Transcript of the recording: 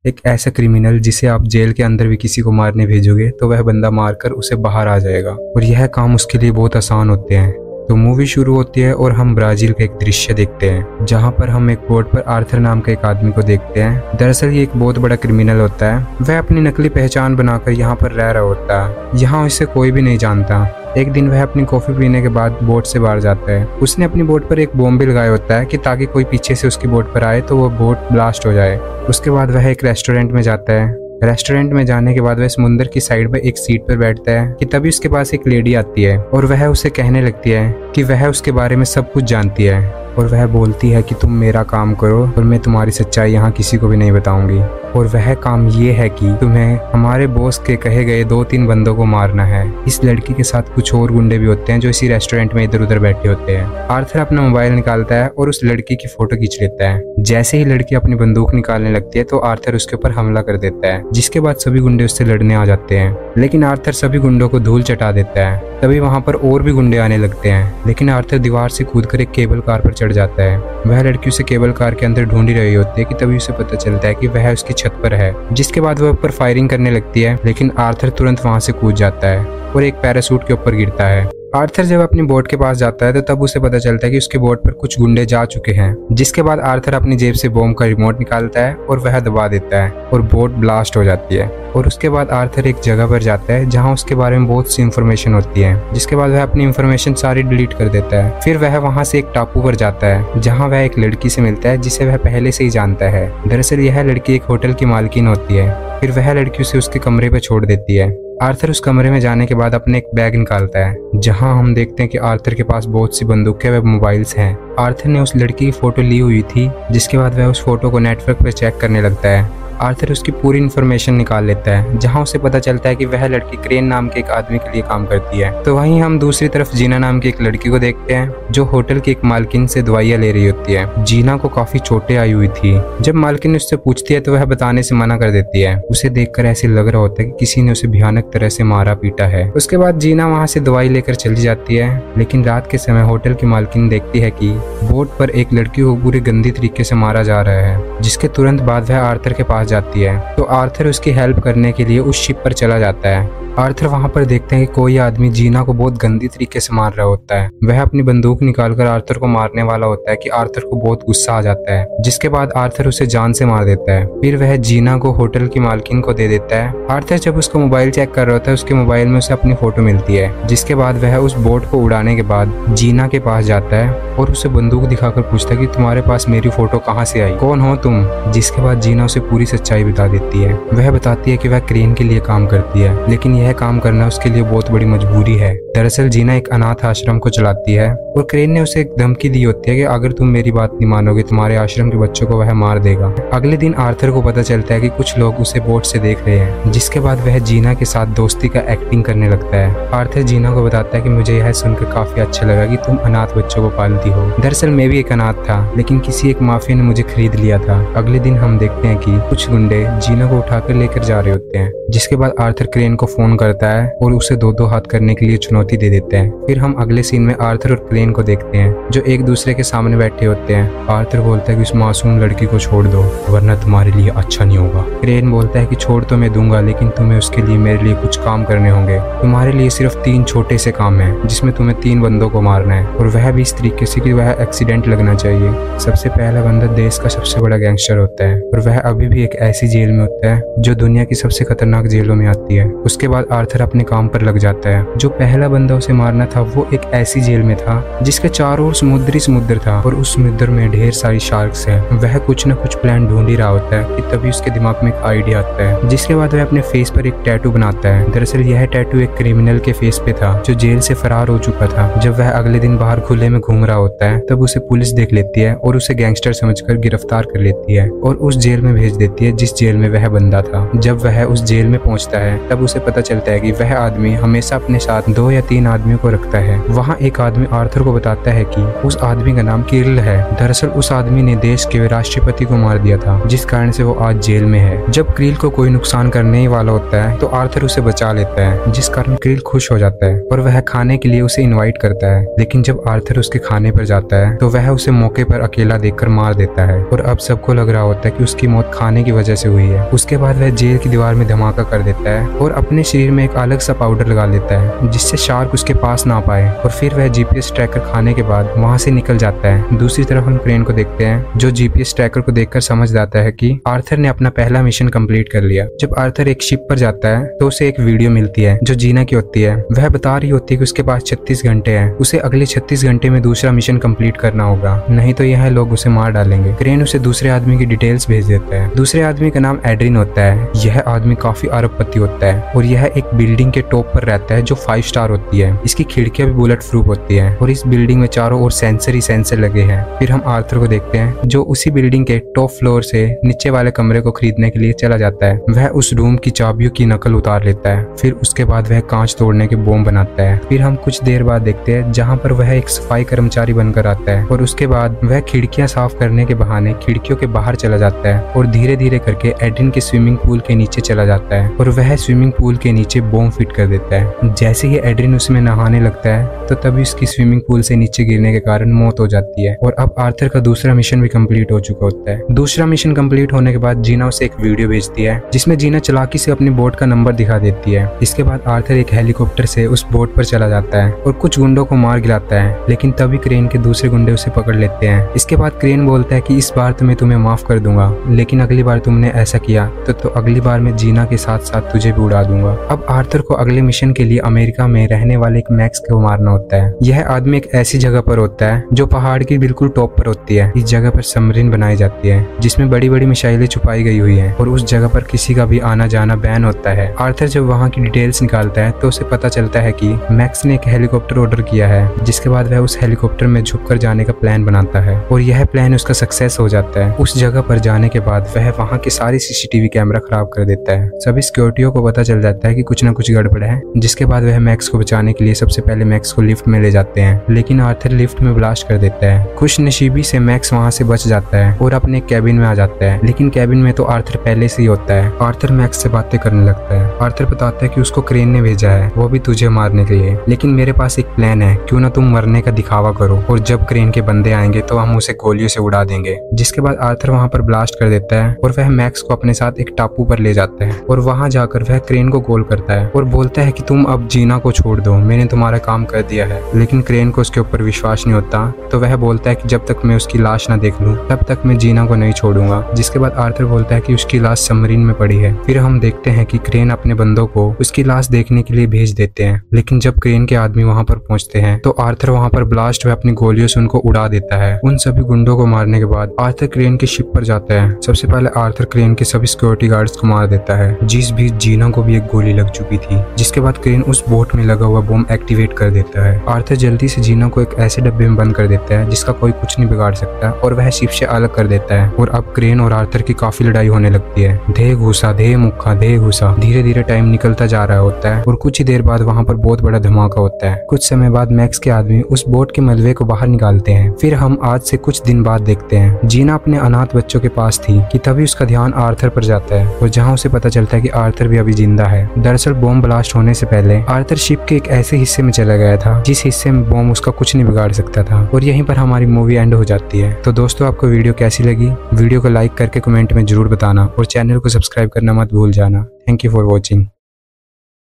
एक ऐसा क्रिमिनल जिसे आप जेल के अंदर भी किसी को मारने भेजोगे तो वह बंदा मारकर उसे बाहर आ जाएगा और यह काम उसके लिए बहुत आसान होते हैं। तो मूवी शुरू होती है और हम ब्राजील का एक दृश्य देखते हैं जहां पर हम एक बोर्ड पर आर्थर नाम के एक आदमी को देखते हैं। दरअसल ये एक बहुत बड़ा क्रिमिनल होता है। वह अपनी नकली पहचान बनाकर यहाँ पर रह रहा होता है। यहाँ इसे कोई भी नहीं जानता। एक दिन वह अपनी कॉफी पीने के बाद बोट से बाहर जाता है। उसने अपनी बोट पर एक बॉम्ब भी लगाया होता है कि ताकि कोई पीछे से उसकी बोट पर आए तो वो बोट ब्लास्ट हो जाए। उसके बाद वह एक रेस्टोरेंट में जाता है। रेस्टोरेंट में जाने के बाद वह समुद्र की साइड पर एक सीट पर बैठता है कि तभी उसके पास एक लेडी आती है और वह उसे कहने लगती है कि वह उसके बारे में सब कुछ जानती है और वह बोलती है कि तुम मेरा काम करो और मैं तुम्हारी सच्चाई यहाँ किसी को भी नहीं बताऊंगी। और वह काम ये है कि तुम्हें हमारे बॉस के कहे गए 2-3 बंदों को मारना है। इस लड़की के साथ कुछ और गुंडे भी होते हैं जो इसी रेस्टोरेंट में इधर उधर बैठे होते हैं। आर्थर अपना मोबाइल निकालता है और उस लड़की की फोटो खींच लेता है। जैसे ही लड़की अपनी बंदूक निकालने लगती है तो आर्थर उसके ऊपर हमला कर देता है, जिसके बाद सभी गुंडे उससे लड़ने आ जाते हैं। लेकिन आर्थर सभी गुंडों को धूल चटा देता है। तभी वहाँ पर और भी गुंडे आने लगते हैं, लेकिन आर्थर दीवार से कूदकर एक केबल कार पर चढ़ जाता है। वह लड़की उसे केबल कार के अंदर ढूंढ रही होती है कि तभी उसे पता चलता है कि वह उसकी छत पर है, जिसके बाद वह ऊपर फायरिंग करने लगती है। लेकिन आर्थर तुरंत वहां से कूद जाता है और एक पैराशूट के ऊपर गिरता है। आर्थर जब अपनी बोट के पास जाता है तो तब उसे पता चलता है कि उसकी बोट पर कुछ गुंडे जा चुके हैं, जिसके बाद आर्थर अपनी जेब से बॉम्ब का रिमोट निकालता है और वह दबा देता है और बोट ब्लास्ट हो जाती है। और उसके बाद आर्थर एक जगह पर जाता है जहां उसके बारे में बहुत सी इंफॉर्मेशन होती है, जिसके बाद वह अपनी इंफॉर्मेशन सारी डिलीट कर देता है। फिर वह वहां से एक टापू पर जाता है जहां वह एक लड़की से मिलता है जिसे वह पहले से ही जानता है। दरअसल यह लड़की एक होटल की मालकिन होती है। फिर वह लड़की उसे उसके कमरे पर छोड़ देती है। आर्थर उस कमरे में जाने के बाद अपने एक बैग निकालता है जहां हम देखते हैं कि आर्थर के पास बहुत सी बंदूकें व मोबाइल्स हैं। आर्थर ने उस लड़की की फोटो ली हुई थी, जिसके बाद वह उस फोटो को नेटवर्क पर चेक करने लगता है। आर्थर उसकी पूरी इन्फॉर्मेशन निकाल लेता है जहां उसे पता चलता है कि वह लड़की क्रेन नाम के एक आदमी के लिए काम करती है। तो वहीं हम दूसरी तरफ जीना नाम की एक लड़की को देखते हैं जो होटल की एक मालकिन से दवाइयां ले रही होती है। जीना को काफी चोटें आई हुई थी। जब मालकिन उससे पूछती है तो वह बताने से मना कर देती है। उसे देखकर ऐसे लग रहा होता है कि किसी ने उसे भयानक तरह से मारा पीटा है। उसके बाद जीना वहाँ से दवाई लेकर चली जाती है, लेकिन रात के समय होटल की मालकिन देखती है कि बोट पर एक लड़की को पूरे गंदी तरीके से मारा जा रहा है, जिसके तुरंत बाद वह आर्थर के पास जाती है। तो आर्थर उसकी हेल्प करने के लिए उस शिप पर चला जाता है। आर्थर वहां पर देखते हैं कि कोई आदमी जीना को बहुत गंदी तरीके से मार रहा होता है। वह अपनी बंदूक निकालकर आर्थर को मारने वाला होता है कि आर्थर को बहुत गुस्सा आ जाता है, जिसके बाद आर्थर उसे जान से मार देता है। फिर वह जीना को होटल की मालकिन को दे देता है। आर्थर जब उसका मोबाइल चेक कर रहा होता है उसके मोबाइल में उसे अपनी फोटो मिलती है, जिसके बाद वह उस बोट को उड़ाने के बाद जीना के पास जाता है और उसे बंदूक दिखाकर पूछता है कि तुम्हारे पास मेरी फोटो कहाँ से आई, कौन हो तुम। जिसके बाद जीना उसे पूरी सच्चाई बता देती है। वह बताती है कि वह क्रेन के लिए काम करती है, लेकिन यह काम करना उसके लिए बहुत बड़ी मजबूरी है। दरअसल जीना एक अनाथ आश्रम को चलाती है और क्रेन ने उसे एक धमकी दी होती है कि अगर तुम मेरी बात नहीं मानोगे तुम्हारे आश्रम के बच्चों को वह मार देगा। अगले दिन आर्थर को पता चलता है कि कुछ लोग उसे बोट से देख रहे हैं, जिसके बाद वह जीना के साथ दोस्ती का एक्टिंग करने लगता है। आर्थर जीना को बताता है कि मुझे यह सुनकर काफी अच्छा लगा कि तुम अनाथ बच्चों को पालती हो। दरअसल मैं भी एक अनाथ था, लेकिन किसी एक माफिया ने मुझे खरीद लिया था। अगले दिन हम देखते हैं कि कुछ गुंडे जीना को उठाकर लेकर जा रहे होते हैं, जिसके बाद आर्थर क्रेन को फोन करता है और उसे 2-2 हाथ करने के लिए चुनौती दे देते हैं। फिर हम अगले सीन में आर्थर और क्रेन को देखते हैं जो एक दूसरे के सामने बैठे होते हैं। आर्थर बोलता है कि उस मासूम लड़की को छोड़ दो वरना तुम्हारे लिए अच्छा नहीं होगा। क्रेन बोलता है कि छोड़ तो मैं दूंगा, लेकिन तुम्हें उसके लिए मेरे लिए कुछ काम करने होंगे। तुम्हारे लिए सिर्फ 3 छोटे से काम हैं जिसमें तुम्हें 3 बंदों को मारना है, और वह भी इस तरीके से कि वह एक्सीडेंट लगना चाहिए। सबसे पहला बंदा देश का सबसे बड़ा गैंगस्टर होता है और वह अभी भी एक ऐसी जेल में होता है जो दुनिया की सबसे खतरनाक जेलों में आती है। उसके बाद आर्थर अपने काम पर लग जाता है। जो पहला बंदा उसे मारना था वो एक ऐसी जेल में था जिसके चारों ओर समुद्र था और उस समुद्र में ढेर सारी शार्क्स हैं। वह कुछ न कुछ प्लान ढूंढ ही रहा होता है कि तभी उसके दिमाग में एक आइडिया आता है, जिसके बाद वह अपने फेस पर एक टैटू बनाता है। दरअसल यह टैटू एक क्रिमिनल के फेस पे था जो जेल से फरार हो चुका था। जब वह अगले दिन बाहर खुले में घूम रहा होता है तब उसे पुलिस देख लेती है और उसे गैंगस्टर समझकर गिरफ्तार कर लेती है और उस जेल में भेज देती है जिस जेल में वह बंदा था। जब वह उस जेल में पहुंचता है तब उसे पता चलता है कि वह आदमी हमेशा अपने साथ 2 या 3 आदमियों को रखता है। वहाँ एक आदमी आर्थर को बताता है कि उस आदमी का नाम किरिल है। दरअसल उस आदमी ने देश के राष्ट्रपति को मार दिया था, जिस कारण से वो आज जेल में है। जब किरिल को कोई नुकसान करने ही वाला होता है तो आर्थर उसे बचा लेता है, जिस कारण किरिल खुश हो जाता है और वह खाने के लिए उसे इनवाइट करता है। लेकिन जब आर्थर उसके खाने पर जाता है तो वह उसे मौके पर अकेला देखकर मार देता है और अब सबको लग रहा होता है कि उसकी मौत खाने की वजह से हुई है। उसके बाद वह जेल की दीवार में धमाका कर देता है और अपने शरीर में एक अलग सा पाउडर लगा लेता है, जिससे शार्क उसके पास ना पाए, और फिर वह जीपीएस ट्रैकर खाने के बाद वहां से निकल जाता है। दूसरी तरफ हम क्रेन को देखते हैं, जो जीपीएस ट्रैकर को देखकर समझ जाता है कि आर्थर ने अपना पहला मिशन कंप्लीट कर लिया। जब आर्थर एक शिप पर जाता है तो उसे एक वीडियो मिलती है जो जीना की होती है। वह बता रही होती है कि उसके पास 36 घंटे हैं, उसे अगले 36 घंटे में दूसरा मिशन कंप्लीट करना होगा, नहीं तो यह लोग उसे मार डालेंगे। क्रेन उसे दूसरे आदमी की डिटेल्स भेज देता है। दूसरे आदमी का नाम एड्रिन होता है। यह आदमी काफी अरबपति होता है और यह एक बिल्डिंग के टॉप पर रहता है जो 5 स्टार होती है। इसकी खिड़कियां भी बुलेट प्रूफ होती है और इस बिल्डिंग में चारों ओर सेंसर ही सेंसर लगे हैं। फिर हम आर्थर को देखते हैं जो उसी बिल्डिंग के टॉप फ्लोर से नीचे वाले कमरे को खरीदने के लिए चला जाता है। वह उस रूम की चाबियों की नकल उतार लेता है। फिर उसके बाद वह कांच तोड़ने के बॉम्ब बनाता है। फिर हम कुछ देर बाद देखते हैं जहाँ पर वह एक सफाई कर्मचारी बनकर आता है और उसके बाद वह खिड़कियां साफ करने के बहाने खिड़कियों के बाहर चला जाता है और धीरे धीरे करके एड्रिन के स्विमिंग पूल के नीचे चला जाता है और वह स्विमिंग पूल के नीचे बॉम्ब फिट कर देता है। जैसे ही एड्रिन उसमें नहाने लगता है तो तभी उसकी स्विमिंग पूल से नीचे गिरने के कारण मौत हो जाती है और अब आर्थर का दूसरा मिशन भी कंप्लीट हो चुका होता है। दूसरा मिशन कंप्लीट होने के बाद जीना उसे एक वीडियो भेजती है जिसमें जीना चालाकी से अपनी बोट का नंबर दिखा देती है। इसके बाद आर्थर एक हेलीकॉप्टर से उस बोट पर चला जाता है और कुछ गुंडों को मार गिराता है, लेकिन तभी क्रेन के दूसरे गुंडे उसे पकड़ लेते हैं। इसके बाद क्रेन बोलता है कि इस बार तो मैं तुम्हें माफ कर दूंगा, लेकिन अगली बार तुमने ऐसा किया तो अगली बार मैं जीना के साथ साथ तुझे भी उड़ा दूंगा। अब आर्थर को अगले मिशन के लिए अमेरिका में रहने वाले एक मैक्स को मारना होता है। यह आदमी एक ऐसी जगह पर होता है जो पहाड़ की बिल्कुल टॉप पर होती है। इस जगह पर सबमरीन बनाई जाती है जिसमें बड़ी बड़ी मिसाइलें छुपाई गई हुई है और उस जगह पर किसी का भी आना जाना बैन होता है। आर्थर जब वहाँ की डिटेल्स निकालता है तो उसे पता चलता है कि मैक्स ने एक हेलीकॉप्टर ऑर्डर किया है, जिसके बाद वह उस हेलीकॉप्टर में झुककर जाने का प्लान बनाता है और यह प्लान उसका सक्सेस हो जाता है। उस जगह पर जाने के बाद वह वहाँ के सारी सीसीटीवी कैमरा खराब कर देता है। सभी सिक्योरिटियों को पता चल जाता है कि कुछ न कुछ गड़बड़ है, जिसके बाद वह मैक्स को बचाने के लिए सबसे पहले मैक्स को लिफ्ट में ले जाते हैं, लेकिन आर्थर लिफ्ट में ब्लास्ट कर देता है। खुशनसीबी से मैक्स वहाँ से बच जाता है और अपने कैबिन में आ जाता है, लेकिन कैबिन में तो आर्थर पहले से ही होता है। आर्थर मैक्स से बातें करने लगता है। आर्थर बताता है कि उसको क्रेन ने भेजा है, वो भी तुझे मारने के लिए, लेकिन मेरे पास एक प्लान है, क्यों ना तुम मरने का दिखावा करो और जब क्रेन के बंदे आएंगे तो हम उसे गोलियों से उड़ा देंगे। जिसके बाद आर्थर वहाँ पर ब्लास्ट कर देता है और वह मैक्स को अपने साथ एक टापू पर ले जाता है और वहाँ जाकर वह क्रेन को कॉल करता है और बोलता है कि तुम अब जीना को छोड़ दो, मैंने तुम्हारा काम कर दिया है। लेकिन क्रेन को उसके ऊपर विश्वास नहीं होता, तो वह बोलता है कि जब तक मैं उसकी लाश ना देख लूं तब तक मैं जीना को नहीं छोड़ूंगा। जिसके बाद आर्थर बोलता है कि उसकी लाश सबमरीन में पड़ी है। फिर हम देखते हैं कि क्रेन अपने बंदों को उसकी लाश देखने के लिए भेज देते हैं, लेकिन जब क्रेन के आदमी वहाँ पर पहुँचते हैं तो आर्थर वहाँ पर ब्लास्ट हुए अपनी गोलियों से उनको उड़ा देता है। उन सभी गुंडों को मारने के बाद आर्थर क्रेन के शिप पर जाता है। सबसे पहले आर्थर क्रेन के सभी सिक्योरिटी गार्ड्स को मार देता है, जिस भी जीना को भी एक गोली लग चुकी थी। जिसके बाद क्रेन उस बोट में लगा हुआ बॉम्ब एक्टिवेट कर देता है। आर्थर जल्दी से जीना को एक ऐसे डब्बे में बंद कर देता है जिसका कोई कुछ नहीं बिगाड़ सकता और वह शिप से अलग कर देता है और अब क्रेन और आर्थर की काफी लड़ाई होने लगती है। धे घुसा धे मुक्का धे घुसा। धीरे धीरे टाइम निकलता जा रहा होता है और कुछ ही देर बाद वहाँ पर बहुत बड़ा धमाका होता है। कुछ समय बाद मैक्स के आदमी उस बोट के मलबे को बाहर निकालते हैं। फिर हम आज से कुछ दिन बाद देखते हैं जीना अपने अनाथ बच्चों के पास थी कि तभी उसका ध्यान आर्थर पर जाता है और जहाँ उसे पता चलता है कि आर्थर भी अभी जिंदा है। दरअसल बॉम्ब ब्लास्ट होने से पहले आर्थर शिप के एक ऐसे हिस्से में चला गया था जिस हिस्से में बॉम्ब उसका कुछ नहीं बिगाड़ सकता था और यहीं पर हमारी मूवी एंड हो जाती है। तो दोस्तों, आपको वीडियो कैसी लगी? वीडियो को लाइक करके कमेंट में जरूर बताना और चैनल को सब्सक्राइब करना मत भूल जाना। Thank you for watching.